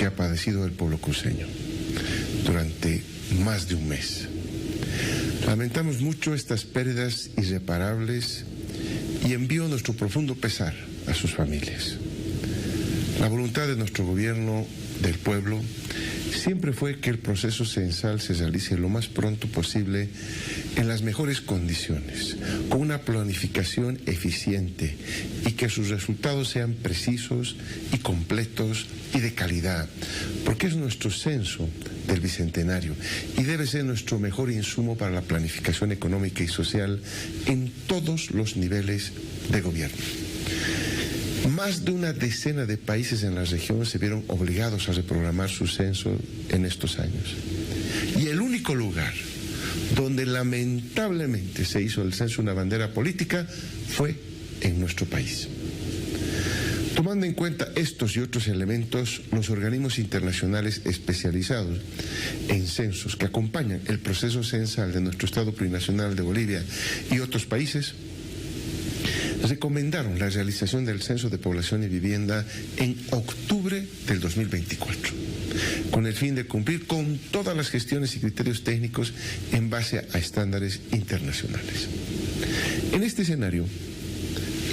que ha padecido el pueblo cruceño durante más de un mes. Lamentamos mucho estas pérdidas irreparables y envío nuestro profundo pesar a sus familias. La voluntad de nuestro gobierno, del pueblo, siempre fue que el proceso censal se realice lo más pronto posible en las mejores condiciones, con una planificación eficiente y que sus resultados sean precisos y completos y de calidad, porque es nuestro censo del Bicentenario y debe ser nuestro mejor insumo para la planificación económica y social en todos los niveles de gobierno. Más de una decena de países en la región se vieron obligados a reprogramar su censo en estos años. Y el único lugar donde lamentablemente se hizo el censo una bandera política fue en nuestro país. Tomando en cuenta estos y otros elementos, los organismos internacionales especializados en censos que acompañan el proceso censal de nuestro Estado plurinacional de Bolivia y otros países recomendaron la realización del Censo de Población y Vivienda en octubre del 2024, con el fin de cumplir con todas las gestiones y criterios técnicos en base a estándares internacionales. En este escenario,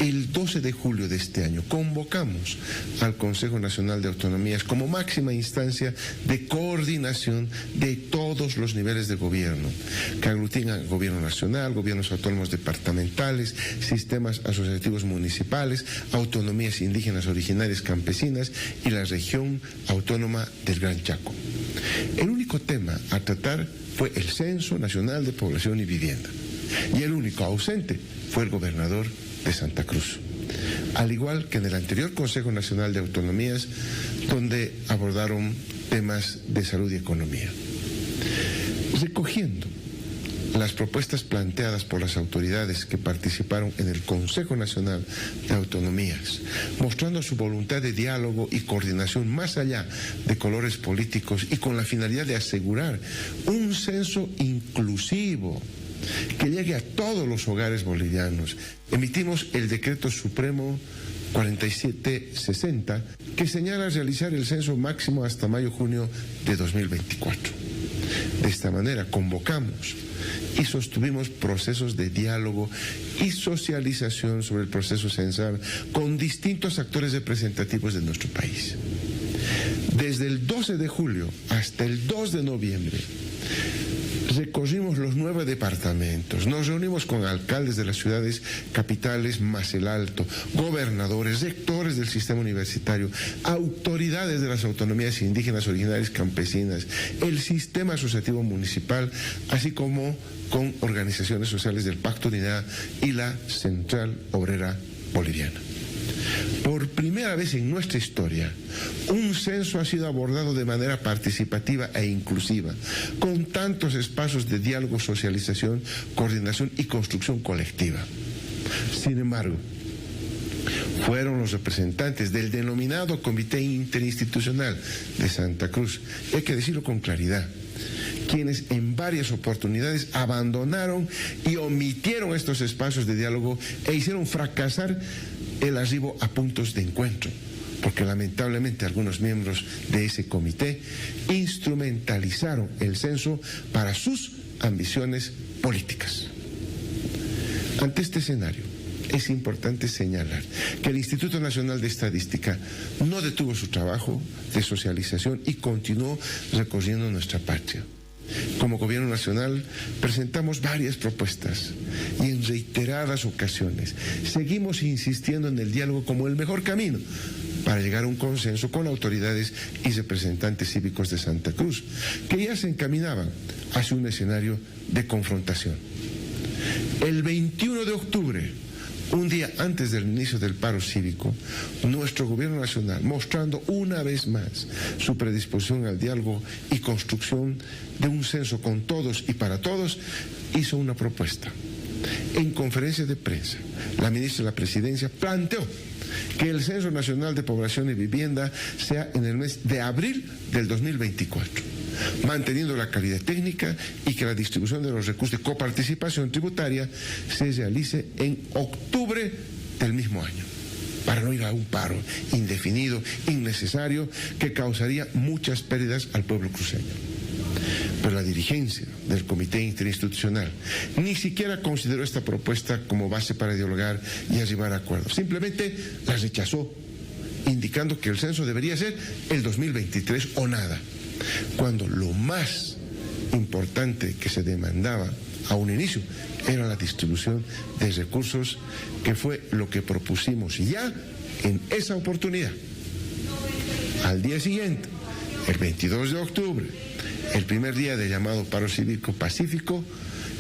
el 12 de julio de este año convocamos al Consejo Nacional de Autonomías como máxima instancia de coordinación de todos los niveles de gobierno, que aglutinan gobierno nacional, gobiernos autónomos departamentales, sistemas asociativos municipales, autonomías indígenas originarias campesinas y la región autónoma del Gran Chaco. El único tema a tratar fue el Censo Nacional de Población y Vivienda, y el único ausente fue el gobernador de Santa Cruz, al igual que en el anterior Consejo Nacional de Autonomías, donde abordaron temas de salud y economía. Recogiendo las propuestas planteadas por las autoridades que participaron en el Consejo Nacional de Autonomías, mostrando su voluntad de diálogo y coordinación más allá de colores políticos y con la finalidad de asegurar un censo inclusivo que llegue a todos los hogares bolivianos, emitimos el Decreto Supremo 4760, que señala realizar el censo máximo hasta mayo-junio de 2024. De esta manera convocamos y sostuvimos procesos de diálogo y socialización sobre el proceso censal con distintos actores representativos de nuestro país. Desde el 12 de julio hasta el 2 de noviembre, recorrimos los 9 departamentos, nos reunimos con alcaldes de las ciudades capitales más el Alto, gobernadores, rectores del sistema universitario, autoridades de las autonomías indígenas originarias campesinas, el sistema asociativo municipal, así como con organizaciones sociales del Pacto de Unidad y la Central Obrera Boliviana. Por primera vez en nuestra historia, un censo ha sido abordado de manera participativa e inclusiva, con tantos espacios de diálogo, socialización, coordinación y construcción colectiva. Sin embargo, fueron los representantes del denominado Comité Interinstitucional de Santa Cruz, hay que decirlo con claridad, quienes en varias oportunidades abandonaron y omitieron estos espacios de diálogo e hicieron fracasar el arribo a puntos de encuentro, porque lamentablemente algunos miembros de ese comité instrumentalizaron el censo para sus ambiciones políticas. Ante este escenario, es importante señalar que el Instituto Nacional de Estadística no detuvo su trabajo de socialización y continuó recorriendo nuestra patria. Como Gobierno Nacional presentamos varias propuestas y en reiteradas ocasiones seguimos insistiendo en el diálogo como el mejor camino para llegar a un consenso con autoridades y representantes cívicos de Santa Cruz, que ya se encaminaban hacia un escenario de confrontación. El 21 de octubre, un día antes del inicio del paro cívico, nuestro Gobierno Nacional, mostrando una vez más su predisposición al diálogo y construcción de un censo con todos y para todos, hizo una propuesta. En conferencia de prensa, la ministra de la Presidencia planteó que el Censo Nacional de Población y Vivienda sea en el mes de abril del 2024, manteniendo la calidad técnica y que la distribución de los recursos de coparticipación tributaria se realice en octubre del mismo año. para no ir a un paro indefinido, innecesario, que causaría muchas pérdidas al pueblo cruceño. Pero la dirigencia del Comité Interinstitucional ni siquiera consideró esta propuesta como base para dialogar y arribar a acuerdos. Simplemente la rechazó, indicando que el censo debería ser el 2023 o nada, cuando lo más importante que se demandaba a un inicio era la distribución de recursos, que fue lo que propusimos ya en esa oportunidad. Al día siguiente, el 22 de octubre, el primer día del llamado paro cívico pacífico,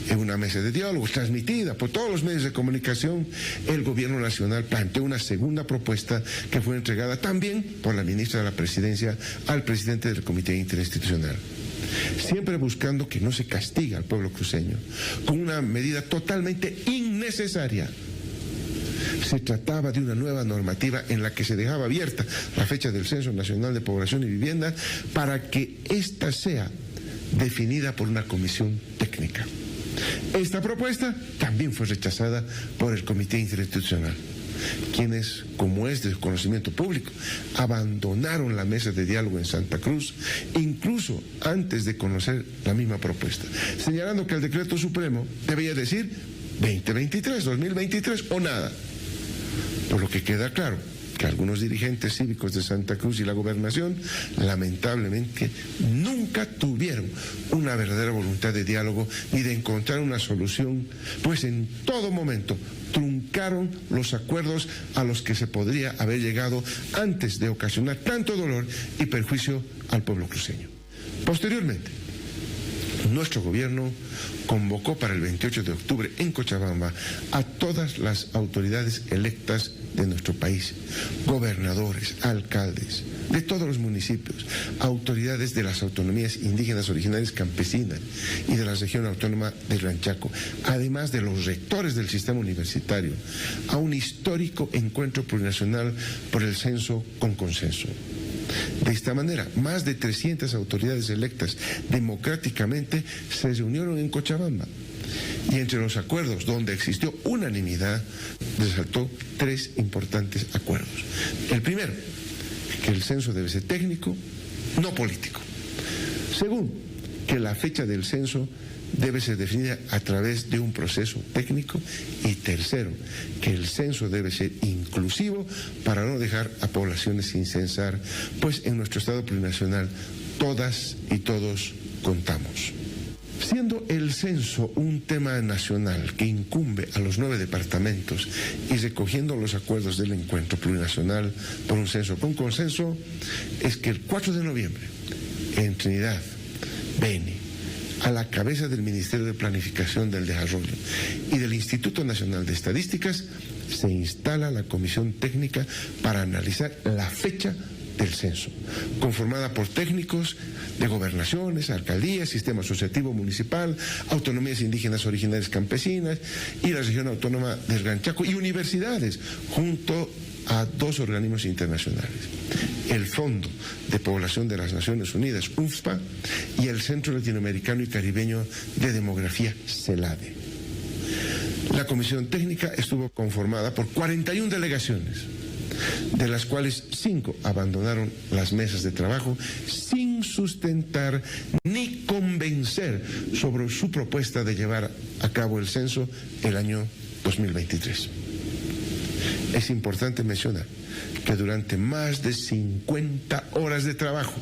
en una mesa de diálogo transmitida por todos los medios de comunicación, el gobierno nacional planteó una segunda propuesta que fue entregada también por la ministra de la Presidencia al presidente del Comité Interinstitucional, siempre buscando que no se castigue al pueblo cruceño con una medida totalmente innecesaria. Se trataba de una nueva normativa en la que se dejaba abierta la fecha del Censo Nacional de Población y Vivienda para que ésta sea definida por una comisión técnica. Esta propuesta también fue rechazada por el Comité Interinstitucional, quienes, como es de conocimiento público, abandonaron la mesa de diálogo en Santa Cruz, incluso antes de conocer la misma propuesta, señalando que el decreto supremo debía decir 2023, 2023 o nada. Por lo que queda claro que algunos dirigentes cívicos de Santa Cruz y la gobernación lamentablemente nunca tuvieron una verdadera voluntad de diálogo ni de encontrar una solución, pues en todo momento truncaron los acuerdos a los que se podría haber llegado antes de ocasionar tanto dolor y perjuicio al pueblo cruceño. Posteriormente, nuestro gobierno convocó para el 28 de octubre en Cochabamba a todas las autoridades electas de nuestro país, gobernadores, alcaldes de todos los municipios, autoridades de las autonomías indígenas originarias campesinas y de la región autónoma del Gran Chaco, además de los rectores del sistema universitario, a un histórico encuentro plurinacional por el censo con consenso. De esta manera, más de 300 autoridades electas democráticamente se reunieron en Cochabamba, y entre los acuerdos donde existió unanimidad resaltó 3 importantes acuerdos. El primero, que el censo debe ser técnico, no político. Segundo, que la fecha del censo debe ser definida a través de un proceso técnico. Y tercero, que el censo debe ser inclusivo para no dejar a poblaciones sin censar, pues en nuestro Estado plurinacional todas y todos contamos. Siendo el censo un tema nacional que incumbe a los 9 departamentos y recogiendo los acuerdos del encuentro plurinacional por un censo con consenso, es que el 4 de noviembre, en Trinidad, Beni, a la cabeza del Ministerio de Planificación del Desarrollo y del Instituto Nacional de Estadísticas, se instala la comisión técnica para analizar la fecha del censo, conformada por técnicos de gobernaciones, alcaldías, sistema asociativo municipal, autonomías indígenas originarias campesinas y la región autónoma del Gran Chaco y universidades, junto a 2 organismos internacionales: el Fondo de Población de las Naciones Unidas, UNFPA, y el Centro Latinoamericano y Caribeño de Demografía, CELADE. La comisión técnica estuvo conformada por 41 delegaciones, de las cuales 5 abandonaron las mesas de trabajo sin sustentar ni convencer sobre su propuesta de llevar a cabo el censo el año 2023. Es importante mencionar que durante más de 50 horas de trabajo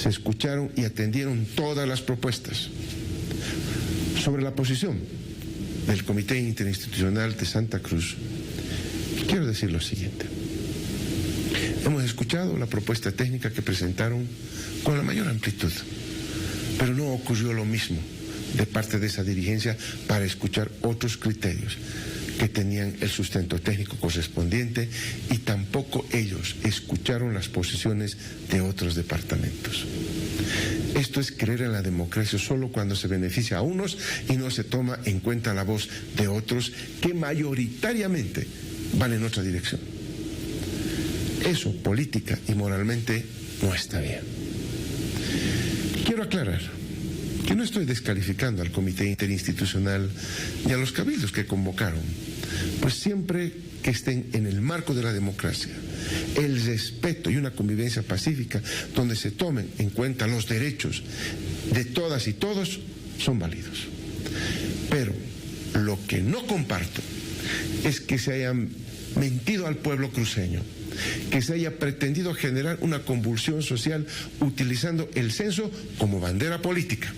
se escucharon y atendieron todas las propuestas. Sobre la posición del Comité Interinstitucional de Santa Cruz, quiero decir lo siguiente. Hemos escuchado la propuesta técnica que presentaron con la mayor amplitud, pero no ocurrió lo mismo de parte de esa dirigencia para escuchar otros criterios que tenían el sustento técnico correspondiente, y tampoco ellos escucharon las posiciones de otros departamentos. Esto es creer en la democracia solo cuando se beneficia a unos y no se toma en cuenta la voz de otros que mayoritariamente van en otra dirección. Eso, política y moralmente, no está bien. Quiero aclarar que no estoy descalificando al Comité Interinstitucional ni a los cabildos que convocaron, Pues siempre que estén en el marco de la democracia, el respeto y una convivencia pacífica donde se tomen en cuenta los derechos de todas y todos, son válidos. Pero lo que no comparto es que se hayan mentido al pueblo cruceño, que se haya pretendido generar una convulsión social utilizando el censo como bandera política,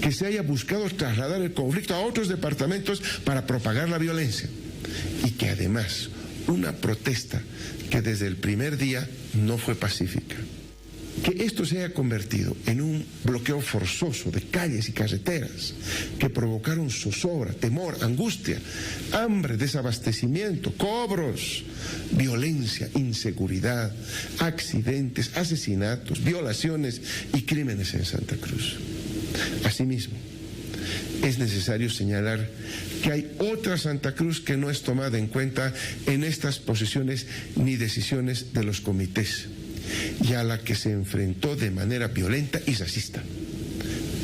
que se haya buscado trasladar el conflicto a otros departamentos para propagar la violencia, y que además una protesta que desde el primer día no fue pacífica, que esto se haya convertido en un bloqueo forzoso de calles y carreteras que provocaron zozobra, temor, angustia, hambre, desabastecimiento, cobros, violencia, inseguridad, accidentes, asesinatos, violaciones y crímenes en Santa Cruz. Asimismo, es necesario señalar que hay otra Santa Cruz que no es tomada en cuenta en estas posiciones ni decisiones de los comités, y a la que se enfrentó de manera violenta y racista.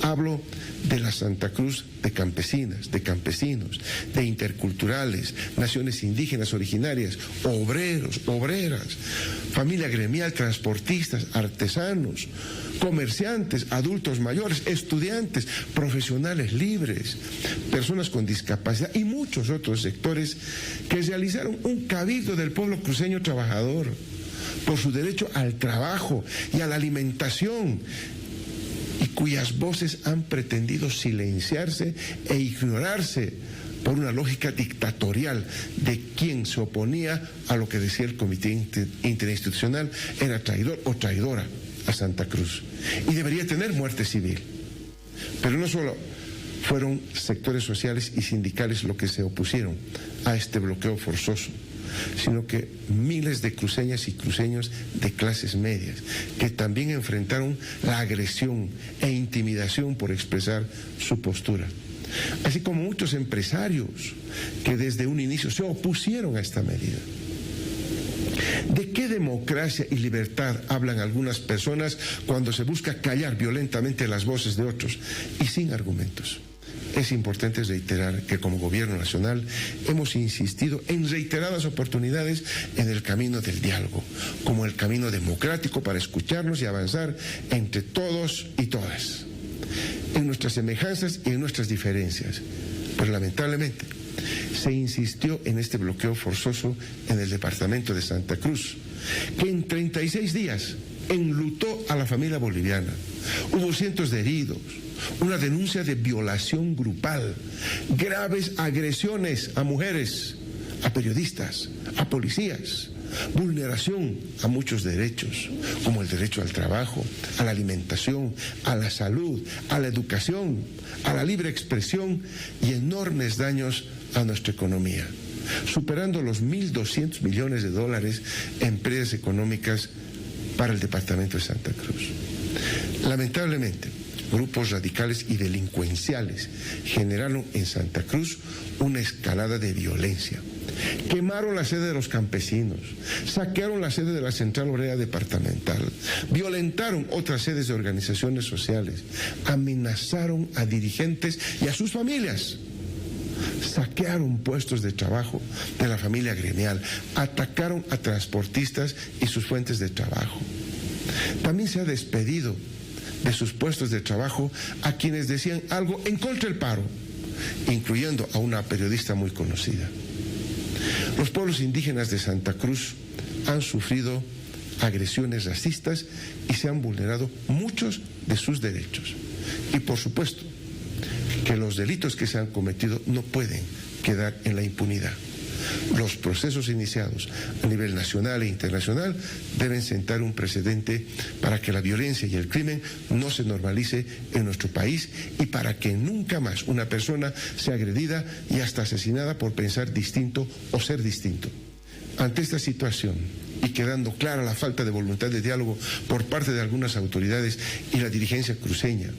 Hablo de la Santa Cruz de campesinas, de campesinos, de interculturales, naciones indígenas originarias, obreros, obreras, familia gremial, transportistas, artesanos, comerciantes, adultos mayores, estudiantes, profesionales libres, personas con discapacidad y muchos otros sectores que realizaron un cabildo del pueblo cruceño trabajador por su derecho al trabajo y a la alimentación, y cuyas voces han pretendido silenciarse e ignorarse por una lógica dictatorial de quien se oponía a lo que decía el Comité Interinstitucional era traidor o traidora a Santa Cruz y debería tener muerte civil. Pero no solo fueron sectores sociales y sindicales los que se opusieron a este bloqueo forzoso, sino que miles de cruceñas y cruceños de clases medias que también enfrentaron la agresión e intimidación por expresar su postura, así como muchos empresarios que desde un inicio se opusieron a esta medida. ¿De qué democracia y libertad hablan algunas personas cuando se busca callar violentamente las voces de otros y sin argumentos? Es importante reiterar que como Gobierno Nacional hemos insistido en reiteradas oportunidades en el camino del diálogo, como el camino democrático para escucharnos y avanzar entre todos y todas, en nuestras semejanzas y en nuestras diferencias. Pero lamentablemente se insistió en este bloqueo forzoso en el departamento de Santa Cruz, que en 36 días enlutó a la familia boliviana. Hubo cientos de heridos, una denuncia de violación grupal, graves agresiones a mujeres, a periodistas, a policías, vulneración a muchos derechos, como el derecho al trabajo, a la alimentación, a la salud, a la educación, a la libre expresión y enormes daños a nuestra economía, superando los 1.200 millones de dólares en pérdidas económicas para el departamento de Santa Cruz. Lamentablemente, grupos radicales y delincuenciales generaron en Santa Cruz una escalada de violencia. Quemaron la sede de los campesinos, saquearon la sede de la Central Obrera Departamental, violentaron otras sedes de organizaciones sociales, amenazaron a dirigentes y a sus familias, saquearon puestos de trabajo de la familia gremial, atacaron a transportistas y sus fuentes de trabajo. También se ha despedido de sus puestos de trabajo a quienes decían algo en contra del paro, incluyendo a una periodista muy conocida. Los pueblos indígenas de Santa Cruz han sufrido agresiones racistas y se han vulnerado muchos de sus derechos. Y por supuesto que los delitos que se han cometido no pueden quedar en la impunidad. Los procesos iniciados a nivel nacional e internacional deben sentar un precedente para que la violencia y el crimen no se normalice en nuestro país y para que nunca más una persona sea agredida y hasta asesinada por pensar distinto o ser distinto. Ante esta situación, y quedando clara la falta de voluntad de diálogo por parte de algunas autoridades y la dirigencia cruceña,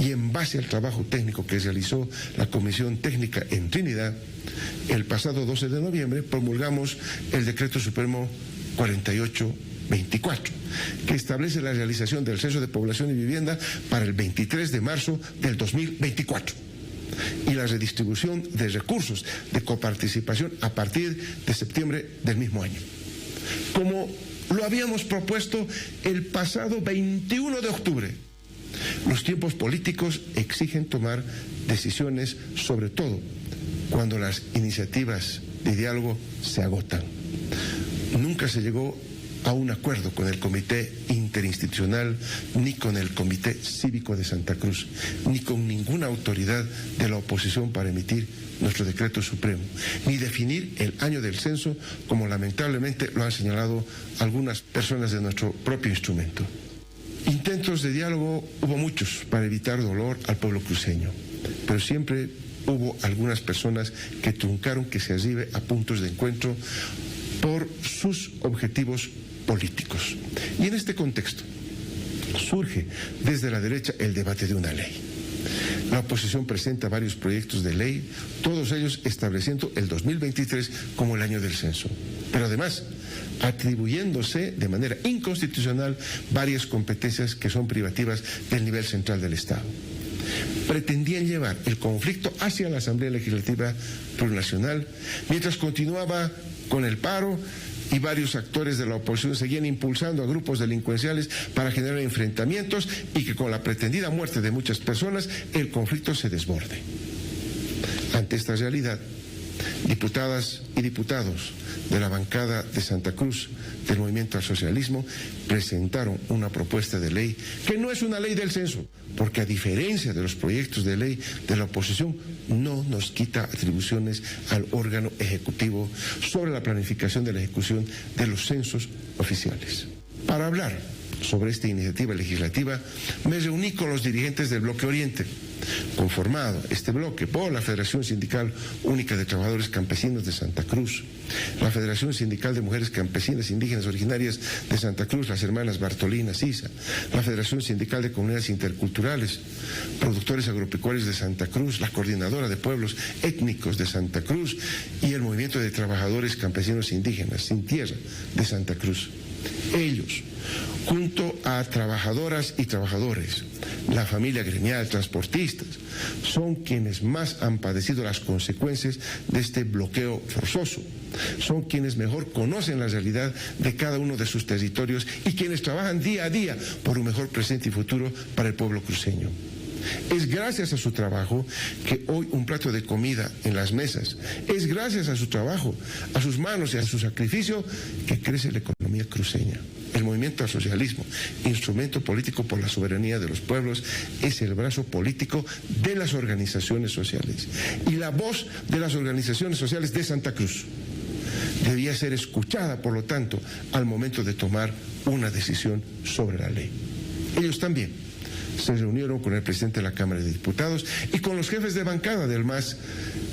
y en base al trabajo técnico que realizó la Comisión Técnica en Trinidad, el pasado 12 de noviembre promulgamos el Decreto Supremo 4824, que establece la realización del Censo de Población y Vivienda para el 23 de marzo del 2024. y la redistribución de recursos de coparticipación a partir de septiembre del mismo año. Como lo habíamos propuesto el pasado 21 de octubre, los tiempos políticos exigen tomar decisiones, sobre todo cuando las iniciativas de diálogo se agotan. Nunca se llegó a un acuerdo con el Comité Interinstitucional, ni con el Comité Cívico de Santa Cruz, ni con ninguna autoridad de la oposición para emitir nuestro decreto supremo, ni definir el año del censo, como lamentablemente lo han señalado algunas personas de nuestro propio instrumento. Intentos de diálogo hubo muchos para evitar dolor al pueblo cruceño, pero siempre hubo algunas personas que truncaron que se arribe a puntos de encuentro por sus objetivos políticos. Y en este contexto surge desde la derecha el debate de una ley. La oposición presenta varios proyectos de ley, todos ellos estableciendo el 2023 como el año del censo, pero además atribuyéndose de manera inconstitucional varias competencias que son privativas del nivel central del Estado. Pretendían llevar el conflicto hacia la Asamblea Legislativa Plurinacional, mientras continuaba con el paro y varios actores de la oposición seguían impulsando a grupos delincuenciales para generar enfrentamientos y que con la pretendida muerte de muchas personas el conflicto se desborde. Ante esta realidad, diputadas y diputados de la bancada de Santa Cruz del Movimiento al Socialismo presentaron una propuesta de ley que no es una ley del censo, porque a diferencia de los proyectos de ley de la oposición, no nos quita atribuciones al órgano ejecutivo sobre la planificación de la ejecución de los censos oficiales. Para hablar sobre esta iniciativa legislativa, me reuní con los dirigentes del Bloque Oriente, conformado este bloque por la Federación Sindical Única de Trabajadores Campesinos de Santa Cruz, la Federación Sindical de Mujeres Campesinas Indígenas Originarias de Santa Cruz, las hermanas Bartolina Sisa, la Federación Sindical de Comunidades Interculturales, Productores Agropecuarios de Santa Cruz, la Coordinadora de Pueblos Étnicos de Santa Cruz y el Movimiento de Trabajadores Campesinos Indígenas Sin Tierra de Santa Cruz. Ellos, junto a trabajadoras y trabajadores, la familia gremial, transportistas, son quienes más han padecido las consecuencias de este bloqueo forzoso. Son quienes mejor conocen la realidad de cada uno de sus territorios y quienes trabajan día a día por un mejor presente y futuro para el pueblo cruceño. Es gracias a su trabajo que hoy un plato de comida en las mesas. Es gracias a su trabajo, a sus manos y a su sacrificio que crece la economía cruceña. El Movimiento al Socialismo, instrumento político por la soberanía de los pueblos, es el brazo político de las organizaciones sociales y la voz de las organizaciones sociales de Santa Cruz. Debía ser escuchada, por lo tanto, al momento de tomar una decisión sobre la ley. Ellos también se reunieron con el presidente de la Cámara de Diputados y con los jefes de bancada del MAS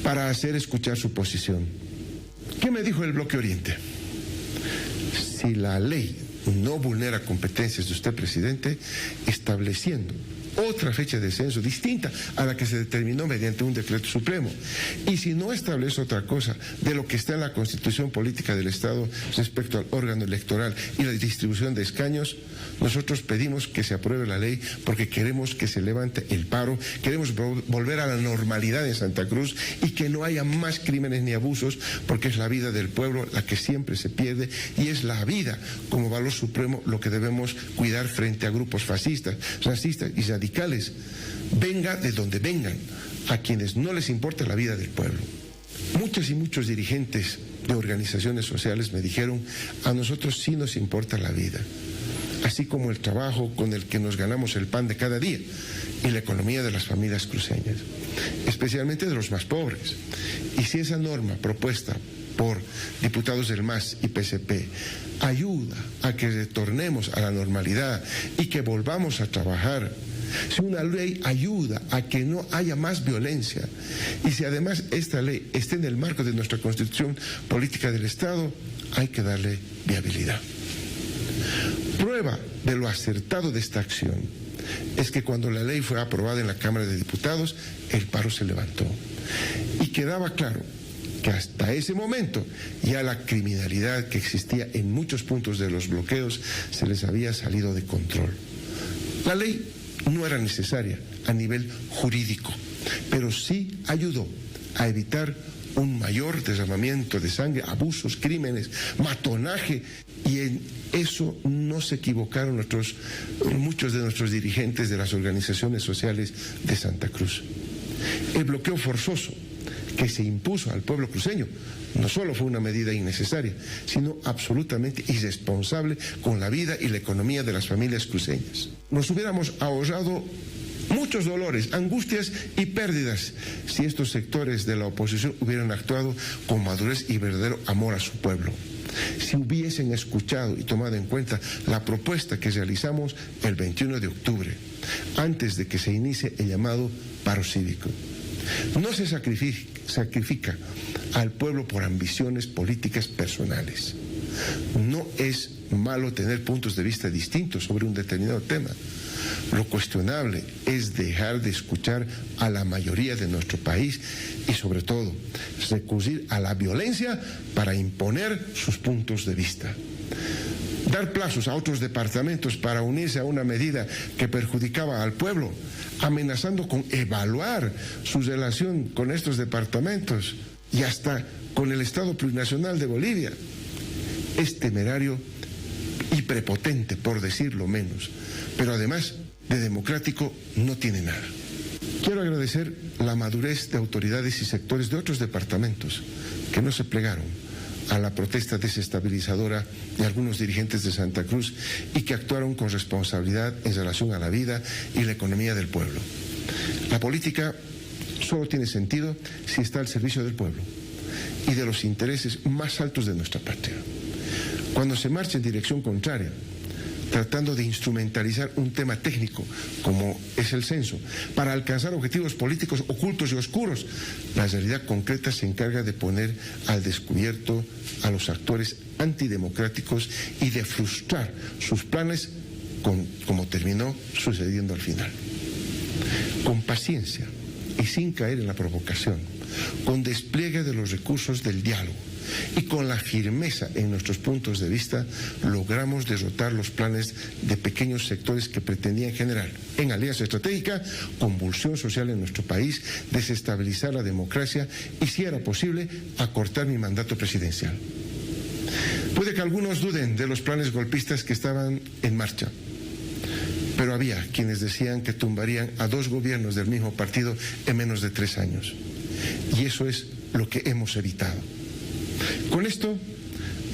para hacer escuchar su posición. ¿Qué me dijo el Bloque Oriente? Si la ley no vulnera competencias de usted, presidente, estableciendo otra fecha de censo distinta a la que se determinó mediante un decreto supremo. Y si no establece otra cosa de lo que está en la Constitución Política del Estado respecto al órgano electoral y la distribución de escaños, nosotros pedimos que se apruebe la ley porque queremos que se levante el paro, queremos volver a la normalidad en Santa Cruz y que no haya más crímenes ni abusos, porque es la vida del pueblo la que siempre se pierde y es la vida como valor supremo lo que debemos cuidar frente a grupos fascistas, racistas y radicales, venga de donde vengan, a quienes no les importa la vida del pueblo. Muchas y muchos dirigentes de organizaciones sociales me dijeron: a nosotros sí nos importa la vida, así como el trabajo con el que nos ganamos el pan de cada día y la economía de las familias cruceñas, especialmente de los más pobres. Y si esa norma propuesta por diputados del MAS y PCP ayuda a que retornemos a la normalidad y que volvamos a trabajar, si una ley ayuda a que no haya más violencia y si además esta ley está en el marco de nuestra Constitución Política del Estado, hay que darle viabilidad. Prueba de lo acertado de esta acción es que cuando la ley fue aprobada en la Cámara de Diputados, el paro se levantó y quedaba claro que hasta ese momento ya la criminalidad que existía en muchos puntos de los bloqueos se les había salido de control. La ley no era necesaria a nivel jurídico, pero sí ayudó a evitar un mayor derramamiento de sangre, abusos, crímenes, matonaje, y en eso no se equivocaron muchos de nuestros dirigentes de las organizaciones sociales de Santa Cruz. El bloqueo forzoso que se impuso al pueblo cruceño no solo fue una medida innecesaria, sino absolutamente irresponsable con la vida y la economía de las familias cruceñas. Nos hubiéramos ahorrado muchos dolores, angustias y pérdidas si estos sectores de la oposición hubieran actuado con madurez y verdadero amor a su pueblo. Si hubiesen escuchado y tomado en cuenta la propuesta que realizamos el 21 de octubre, antes de que se inicie el llamado paro cívico. No se sacrifica al pueblo por ambiciones políticas personales. No es malo tener puntos de vista distintos sobre un determinado tema. Lo cuestionable es dejar de escuchar a la mayoría de nuestro país y, sobre todo, recurrir a la violencia para imponer sus puntos de vista. Dar plazos a otros departamentos para unirse a una medida que perjudicaba al pueblo, amenazando con evaluar su relación con estos departamentos y hasta con el Estado plurinacional de Bolivia, es temerario y prepotente, por decirlo menos, pero además de democrático no tiene nada. Quiero agradecer la madurez de autoridades y sectores de otros departamentos que no se plegaron a la protesta desestabilizadora de algunos dirigentes de Santa Cruz y que actuaron con responsabilidad en relación a la vida y la economía del pueblo. La política solo tiene sentido si está al servicio del pueblo y de los intereses más altos de nuestra patria. Cuando se marcha en dirección contraria, tratando de instrumentalizar un tema técnico como es el censo para alcanzar objetivos políticos ocultos y oscuros, la realidad concreta se encarga de poner al descubierto a los actores antidemocráticos y de frustrar sus planes como terminó sucediendo al final. Con paciencia y sin caer en la provocación, con despliegue de los recursos del diálogo y con la firmeza en nuestros puntos de vista, logramos derrotar los planes de pequeños sectores que pretendían generar, en alianza estratégica, convulsión social en nuestro país, desestabilizar la democracia y, si era posible, acortar mi mandato presidencial. Puede que algunos duden de los planes golpistas que estaban en marcha, pero había quienes decían que tumbarían a 2 gobiernos del mismo partido en menos de 3 años. Y eso es lo que hemos evitado. Con esto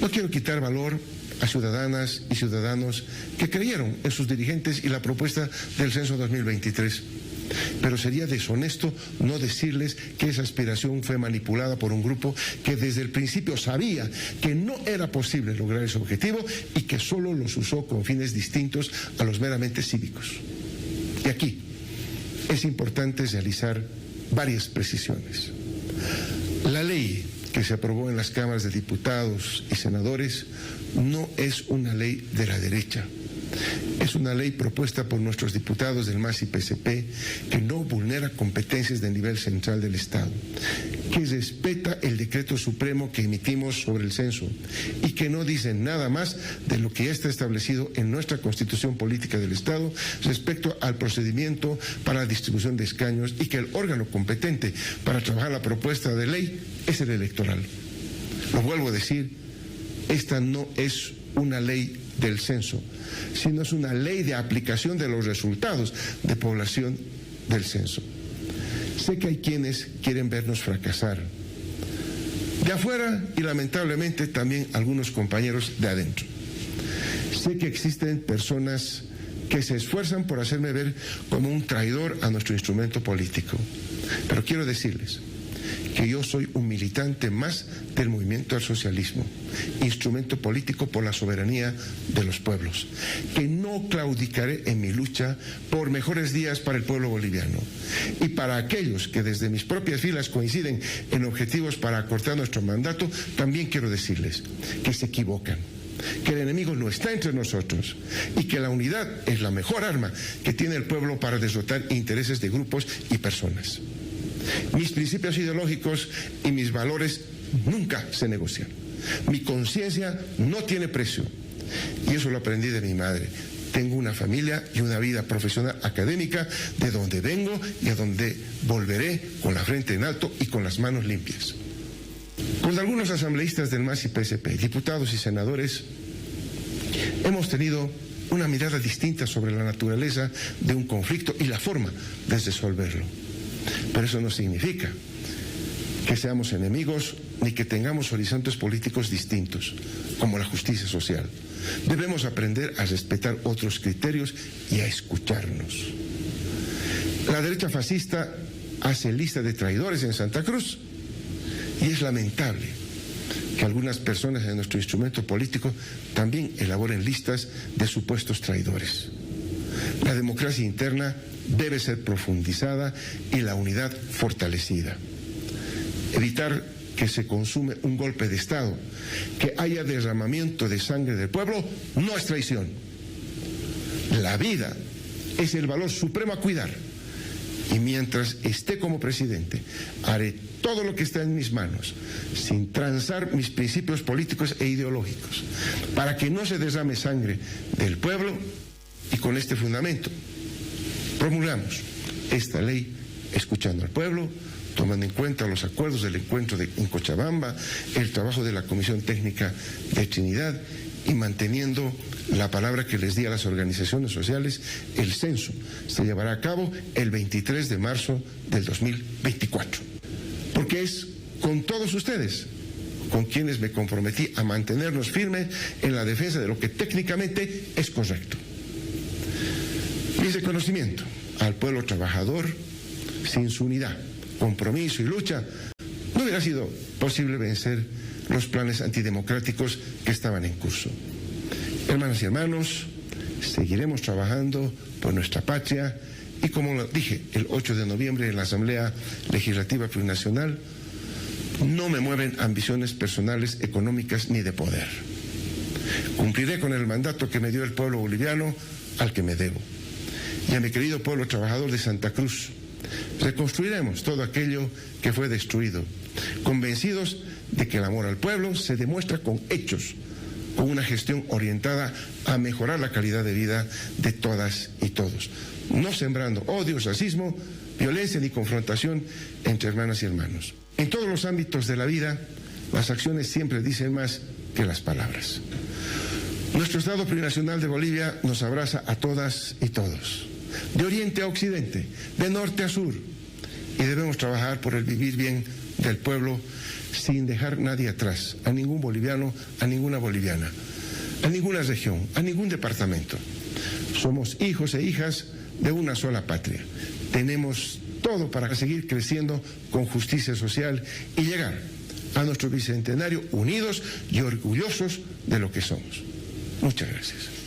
no quiero quitar valor a ciudadanas y ciudadanos que creyeron en sus dirigentes y la propuesta del censo 2023, pero sería deshonesto no decirles que esa aspiración fue manipulada por un grupo que desde el principio sabía que no era posible lograr ese objetivo y que solo los usó con fines distintos a los meramente cívicos. Y aquí es importante realizar varias precisiones. La ley que se aprobó en las cámaras de diputados y senadores no es una ley de la derecha. Es una ley propuesta por nuestros diputados del MAS y PSP que no vulnera competencias del nivel central del Estado, que respeta el decreto supremo que emitimos sobre el censo y que no dice nada más de lo que ya está establecido en nuestra Constitución Política del Estado respecto al procedimiento para la distribución de escaños y que el órgano competente para trabajar la propuesta de ley es el electoral. Lo vuelvo a decir, esta no es una ley del censo, sino es una ley de aplicación de los resultados de población del censo. Sé que hay quienes quieren vernos fracasar de afuera y lamentablemente también algunos compañeros de adentro. Sé que existen personas que se esfuerzan por hacerme ver como un traidor a nuestro instrumento político, pero quiero decirles que yo soy un militante más del movimiento al socialismo, instrumento político por la soberanía de los pueblos, que no claudicaré en mi lucha por mejores días para el pueblo boliviano. Y para aquellos que desde mis propias filas coinciden en objetivos para acortar nuestro mandato, también quiero decirles que se equivocan, que el enemigo no está entre nosotros y que la unidad es la mejor arma que tiene el pueblo para derrotar intereses de grupos y personas. Mis principios ideológicos y mis valores nunca se negocian. Mi conciencia no tiene precio y eso lo aprendí de mi madre. Tengo una familia y una vida profesional académica de donde vengo y a donde volveré con la frente en alto y con las manos limpias. Con algunos asambleístas del MAS y PSP, diputados y senadores, hemos tenido una mirada distinta sobre la naturaleza de un conflicto y la forma de resolverlo. Pero eso no significa que seamos enemigos ni que tengamos horizontes políticos distintos, como la justicia social. Debemos aprender a respetar otros criterios y a escucharnos. La derecha fascista hace lista de traidores en Santa Cruz y es lamentable que algunas personas en nuestro instrumento político también elaboren listas de supuestos traidores. La democracia interna debe ser profundizada y la unidad fortalecida. Evitar que se consume un golpe de Estado, que haya derramamiento de sangre del pueblo, no es traición. La vida es el valor supremo a cuidar. Y mientras esté como presidente, haré todo lo que está en mis manos, sin transar mis principios políticos e ideológicos, para que no se derrame sangre del pueblo, y con este fundamento promulgamos esta ley escuchando al pueblo, tomando en cuenta los acuerdos del encuentro en Cochabamba, el trabajo de la Comisión Técnica de Trinidad y manteniendo la palabra que les di a las organizaciones sociales. El censo se llevará a cabo el 23 de marzo del 2024, porque es con todos ustedes con quienes me comprometí a mantenernos firmes en la defensa de lo que técnicamente es correcto. Y ese conocimiento al pueblo trabajador, sin su unidad, compromiso y lucha, no hubiera sido posible vencer los planes antidemocráticos que estaban en curso. Hermanas y hermanos, seguiremos trabajando por nuestra patria y, como lo dije el 8 de noviembre en la Asamblea Legislativa Plurinacional, no me mueven ambiciones personales, económicas ni de poder. Cumpliré con el mandato que me dio el pueblo boliviano, al que me debo. Y a mi querido pueblo trabajador de Santa Cruz, reconstruiremos todo aquello que fue destruido, convencidos de que el amor al pueblo se demuestra con hechos, con una gestión orientada a mejorar la calidad de vida de todas y todos, no sembrando odio, racismo, violencia ni confrontación entre hermanas y hermanos. En todos los ámbitos de la vida, las acciones siempre dicen más que las palabras. Nuestro Estado Plurinacional de Bolivia nos abraza a todas y todos, de oriente a occidente, de norte a sur, y debemos trabajar por el vivir bien del pueblo sin dejar nadie atrás, a ningún boliviano, a ninguna boliviana, a ninguna región, a ningún departamento. Somos hijos e hijas de una sola patria. Tenemos todo para seguir creciendo con justicia social y llegar a nuestro bicentenario unidos y orgullosos de lo que somos. Muchas gracias.